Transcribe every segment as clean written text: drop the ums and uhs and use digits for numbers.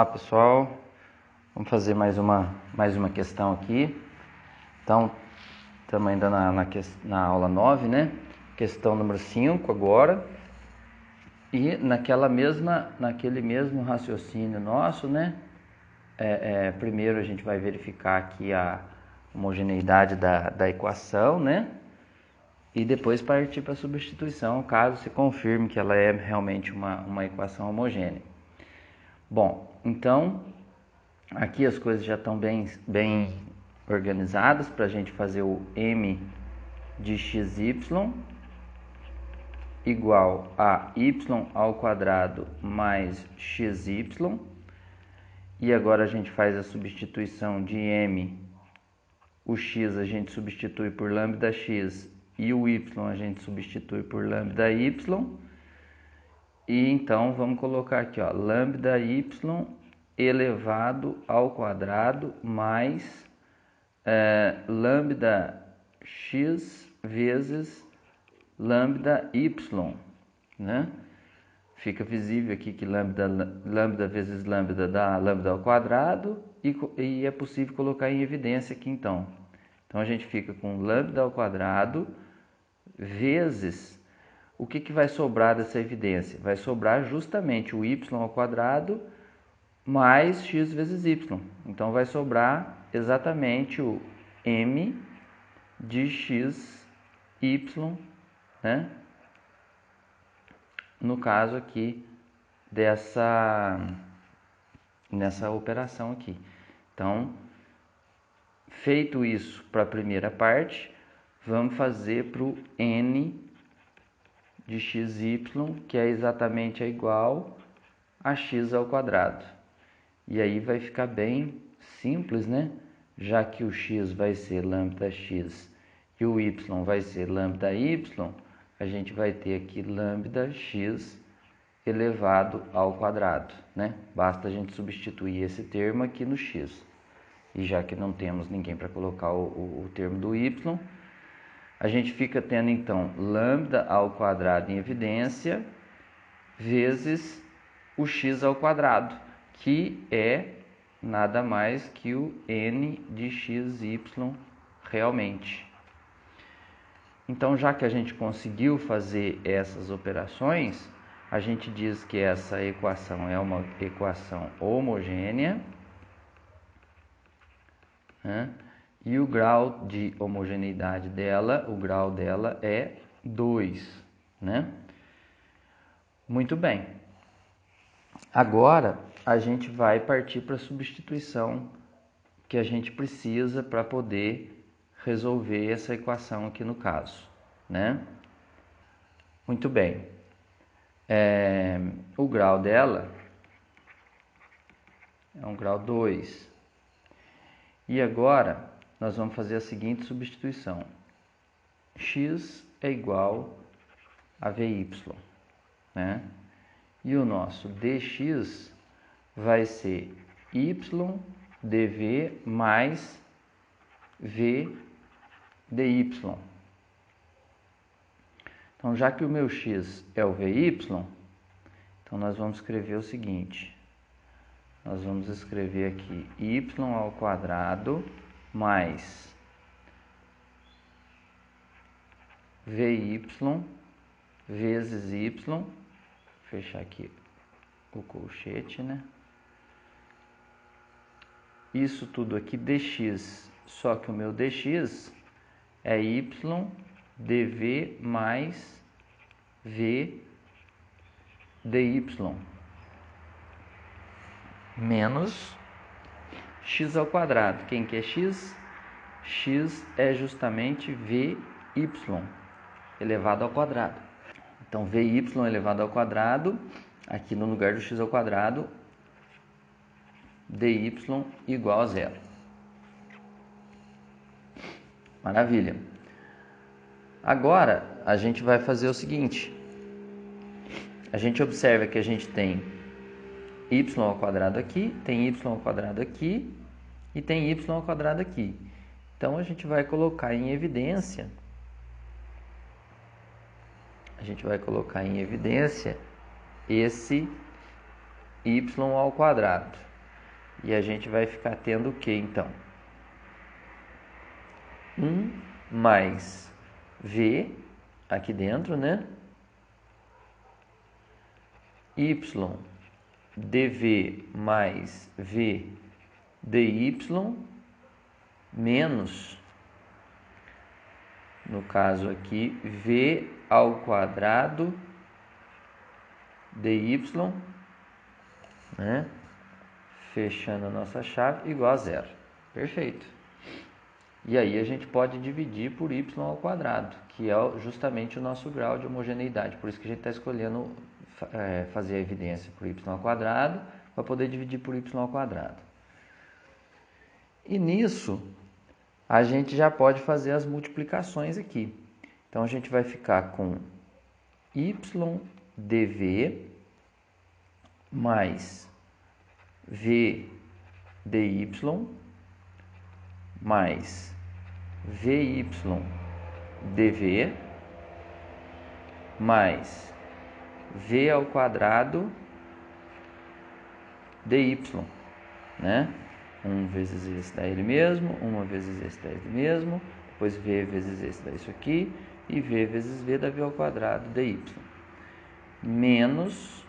Olá pessoal, vamos fazer mais uma questão aqui. Então, estamos ainda na aula 9, né? Questão número 5 agora. E naquele mesmo raciocínio nosso, né? Primeiro a gente vai verificar aqui a homogeneidade da equação, né? E depois partir para a substituição, caso se confirme que ela é realmente uma equação homogênea. Bom, então, aqui as coisas já estão bem organizadas para a gente fazer o m de xy igual a y ao quadrado mais xy. E agora a gente faz a substituição de m, o x a gente substitui por lambda x e o y a gente substitui por lambda y. E então vamos colocar aqui, ó, lambda y elevado ao quadrado mais lambda x vezes lambda y, né? Fica visível aqui que lambda vezes lambda dá lambda ao quadrado e é possível colocar em evidência aqui então. Então a gente fica com lambda ao quadrado vezes... O que vai sobrar dessa evidência? Vai sobrar justamente o y ao quadrado mais x vezes y. Então, vai sobrar exatamente o m de x, y, né? No caso aqui, nessa operação aqui. Então, feito isso para a primeira parte, vamos fazer para o n de xy, que é exatamente igual a x ao quadrado. E aí vai ficar bem simples, né? Já que o x vai ser lambda x e o y vai ser lambda y, a gente vai ter aqui lambda x elevado ao quadrado, né? Basta a gente substituir esse termo aqui no x. E já que não temos ninguém para colocar o termo do y, a gente fica tendo, então, lambda ao quadrado em evidência vezes o x ao quadrado, que é nada mais que o n de xy realmente. Então, já que a gente conseguiu fazer essas operações, a gente diz que essa equação é uma equação homogênea, né? E o grau de homogeneidade dela, o grau dela é 2, né? Muito bem. Agora, a gente vai partir para a substituição que a gente precisa para poder resolver essa equação aqui no caso, né? Muito bem. O grau dela é um grau 2. E agora... nós vamos fazer a seguinte substituição. X é igual a VY, né? E o nosso dx vai ser y dv mais v dy. Então, já que o meu x é o vy, então nós vamos escrever o seguinte. Nós vamos escrever aqui y ao quadrado mais vy vezes y, vou fechar aqui o colchete, né? Isso tudo aqui dx, só que o meu dx é y dv mais v dy menos x ao quadrado. Quem que é x? X é justamente vy elevado ao quadrado. Então, vy elevado ao quadrado, aqui no lugar do x ao quadrado, dy igual a 0. Maravilha. Agora, a gente vai fazer o seguinte. A gente observa que a gente tem y ao quadrado aqui, tem y ao quadrado aqui e tem y ao quadrado aqui. Então, a gente vai colocar em evidência, esse y ao quadrado, E a gente vai ficar tendo o que então? 1 mais v aqui dentro, né? Y dv mais v dy menos, no caso aqui, v ao quadrado dy, né? Fechando a nossa chave, igual a zero. Perfeito. E aí a gente pode dividir por y ao quadrado, que é justamente o nosso grau de homogeneidade. Por isso que a gente está escolhendo fazer a evidência por y ao quadrado, para poder dividir por y ao quadrado. E nisso, a gente já pode fazer as multiplicações aqui. Então, a gente vai ficar com y dv mais v dy mais vy dv mais v ao quadrado dy, né? 1 vezes esse dá ele mesmo, 1 vezes esse dá ele mesmo, depois v vezes esse dá isso aqui, e v vezes v dá v ao quadrado dy, menos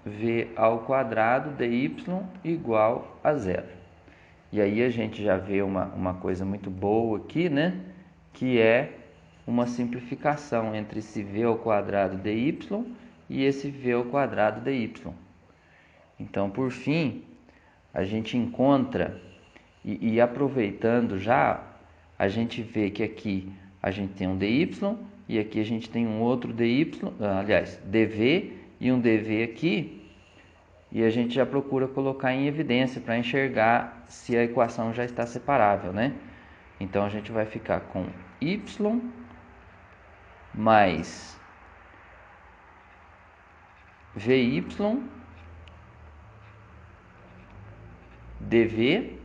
v ao quadrado dy igual a zero. E aí a gente já vê uma coisa muito boa aqui, né? Que é uma simplificação entre esse v ao quadrado dy e esse v ao quadrado dy. Então, por fim, a gente encontra, e aproveitando já, a gente vê que aqui a gente tem um dy e aqui a gente tem um outro dy, aliás, dv e um dv aqui, e a gente já procura colocar em evidência para enxergar se a equação já está separável, né? Então, a gente vai ficar com y mais vy dv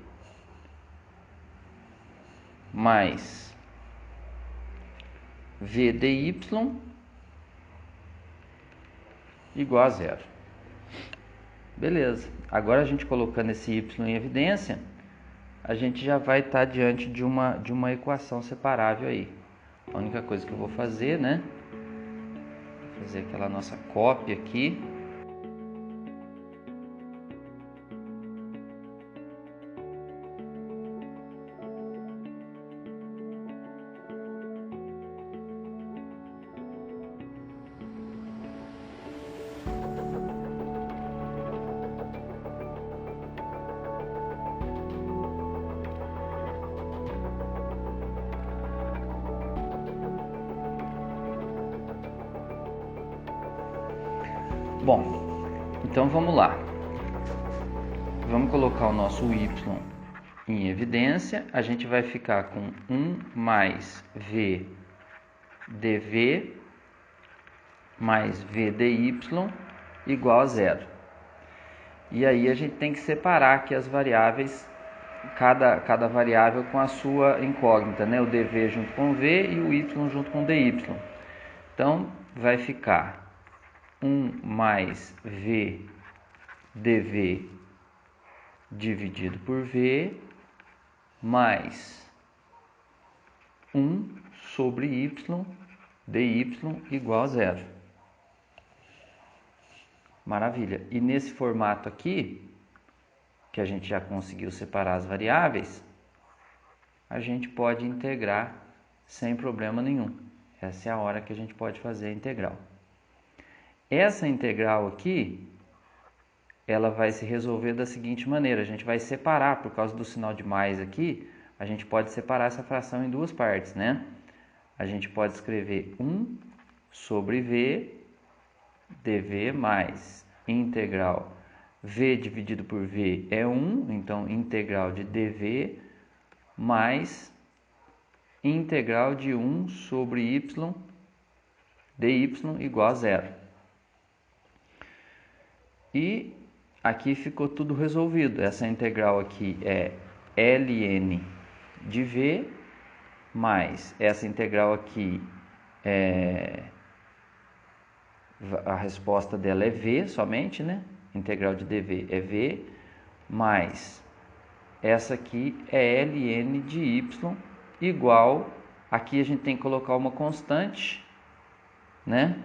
mais v dy igual a zero. Beleza. Agora, a gente colocando esse y em evidência, a gente já vai estar diante de uma equação separável aí. A única coisa que eu vou fazer, né? Fazer aquela nossa cópia aqui. Bom, então vamos lá. Vamos colocar o nosso y em evidência. A gente vai ficar com 1 mais v dv mais v dy igual a zero. E aí a gente tem que separar aqui as variáveis, cada variável com a sua incógnita, né? O dv junto com o v e o y junto com o dy. Então, vai ficar 1 mais v dv dividido por v mais 1 sobre y dy igual a zero. Maravilha. E nesse formato aqui, que a gente já conseguiu separar as variáveis, a gente pode integrar sem problema nenhum. Essa é a hora que a gente pode fazer a integral. Essa integral aqui, ela vai se resolver da seguinte maneira. A gente vai separar, por causa do sinal de mais aqui, a gente pode separar essa fração em duas partes, né? A gente pode escrever 1 sobre v dv mais integral v dividido por v é 1, então integral de dv mais integral de 1 sobre y dy igual a zero. E aqui ficou tudo resolvido. Essa integral aqui é ln de v, mais essa integral aqui é a resposta dela é v somente, né? Integral de dv é v, mais essa aqui é ln de y igual, aqui a gente tem que colocar uma constante, né?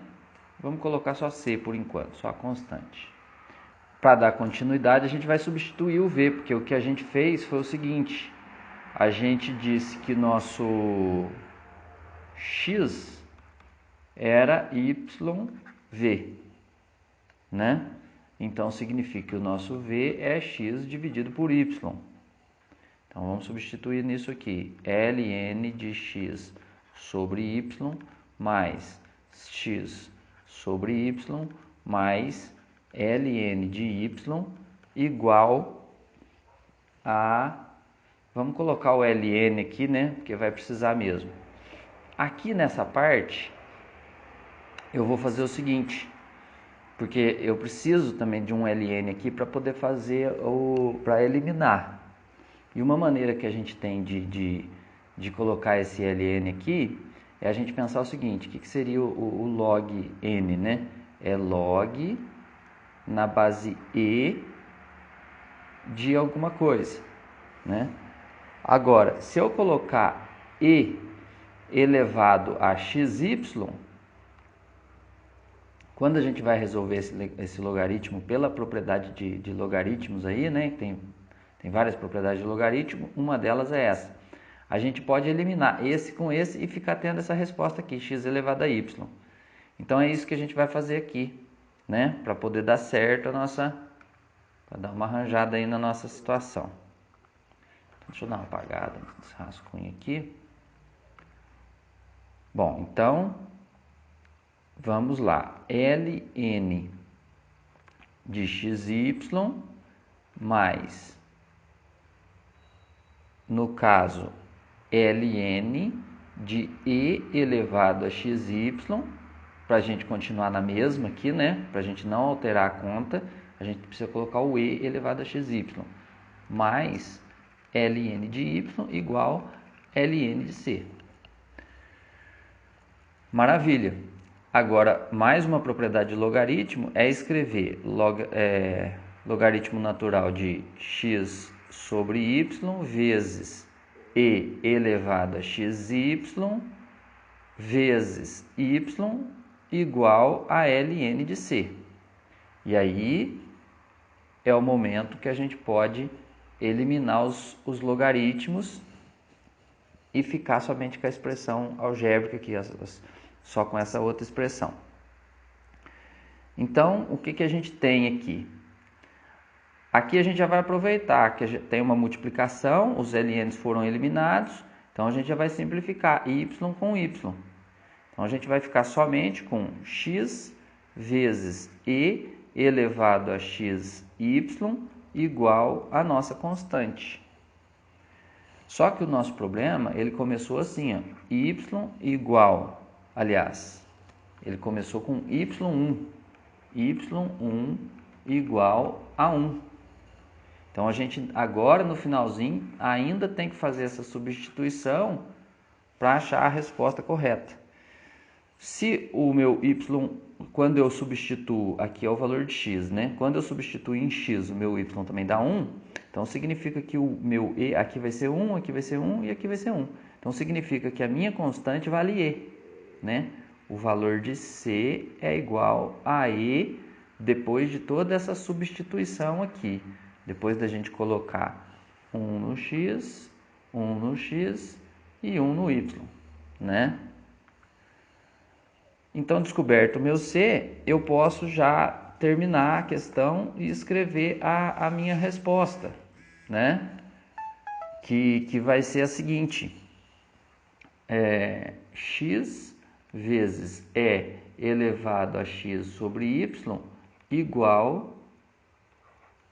Vamos colocar só c por enquanto, só a constante. Para dar continuidade, a gente vai substituir o v, porque o que a gente fez foi o seguinte: a gente disse que nosso x era yv, né? Então significa que o nosso v é x dividido por y. Então vamos substituir nisso aqui: ln de x sobre y mais x sobre y mais ln de y igual a... Vamos colocar o ln aqui, né? Porque vai precisar mesmo. Aqui nessa parte, eu vou fazer o seguinte, porque eu preciso também de um ln aqui para poder fazer para eliminar. E uma maneira que a gente tem de colocar esse ln aqui é a gente pensar o seguinte: o que seria o log n, né? É log na base e de alguma coisa, né? Agora, se eu colocar e elevado a xy, quando a gente vai resolver esse logaritmo pela propriedade de logaritmos aí, né? Tem várias propriedades de logaritmo, uma delas é essa. A gente pode eliminar esse com esse e ficar tendo essa resposta aqui, x elevado a y. Então é isso que a gente vai fazer aqui, né? Para poder dar certo a nossa... para dar uma arranjada aí na nossa situação. Deixa eu dar uma apagada nesse rascunho aqui. Bom, então, vamos lá. ln de xy mais, no caso, ln de e elevado a xy, para a gente continuar na mesma aqui, né? Para a gente não alterar a conta, a gente precisa colocar o e elevado a xy, mais ln de y igual ln de c. Maravilha! Agora, mais uma propriedade de logaritmo é escrever logaritmo natural de x sobre y vezes e elevado a xy vezes y igual a ln de c. E aí é o momento que a gente pode eliminar os logaritmos e ficar somente com a expressão algébrica aqui, só com essa outra expressão. Então, o que a gente tem aqui? Aqui a gente já vai aproveitar que tem uma multiplicação, os ln's foram eliminados, então a gente já vai simplificar y com y. Então a gente vai ficar somente com x vezes e elevado a xy igual a nossa constante. Só que o nosso problema, ele começou assim, ó, y igual, aliás, ele começou com y1 igual a 1. Então a gente agora no finalzinho ainda tem que fazer essa substituição para achar a resposta correta. Se o meu y, quando eu substituo, aqui é o valor de x, né? Quando eu substituo em x, o meu y também dá 1, então significa que o meu e aqui vai ser 1, aqui vai ser 1 e aqui vai ser 1. Então significa que a minha constante vale e, né? O valor de c é igual a e depois de toda essa substituição aqui. Depois da gente colocar 1 no x e 1 no y, né? Então, descoberto o meu c, eu posso já terminar a questão e escrever a minha resposta, né? Que vai ser a seguinte: x vezes e elevado a x sobre y igual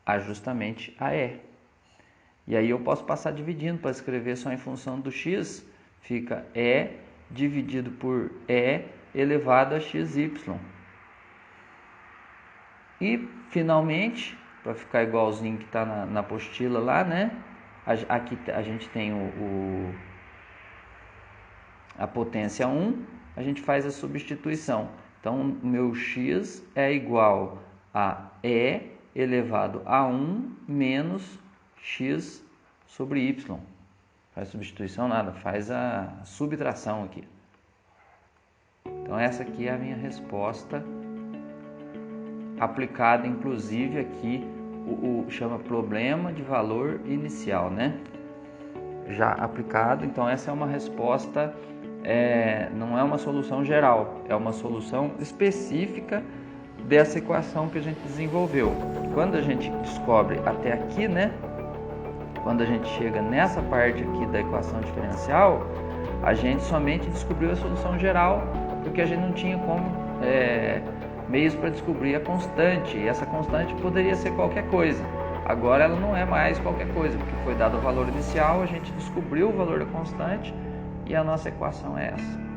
a justamente a e. E aí eu posso passar dividindo para escrever só em função do x, fica e dividido por e elevado a xy. E, finalmente, para ficar igualzinho que está na apostila lá, né? Aqui a gente tem a potência 1, a gente faz a substituição. Então, o meu x é igual a e elevado a 1 menos x sobre y. Faz substituição nada, faz a subtração aqui. Então, essa aqui é a minha resposta, aplicada inclusive aqui, chama problema de valor inicial, né? Já aplicado, então essa é uma resposta, não é uma solução geral, é uma solução específica dessa equação que a gente desenvolveu. Quando a gente descobre até aqui, né? Quando a gente chega nessa parte aqui da equação diferencial, a gente somente descobriu a solução geral, porque a gente não tinha meios para descobrir a constante, e essa constante poderia ser qualquer coisa. Agora ela não é mais qualquer coisa, porque foi dado o valor inicial, a gente descobriu o valor da constante e a nossa equação é essa.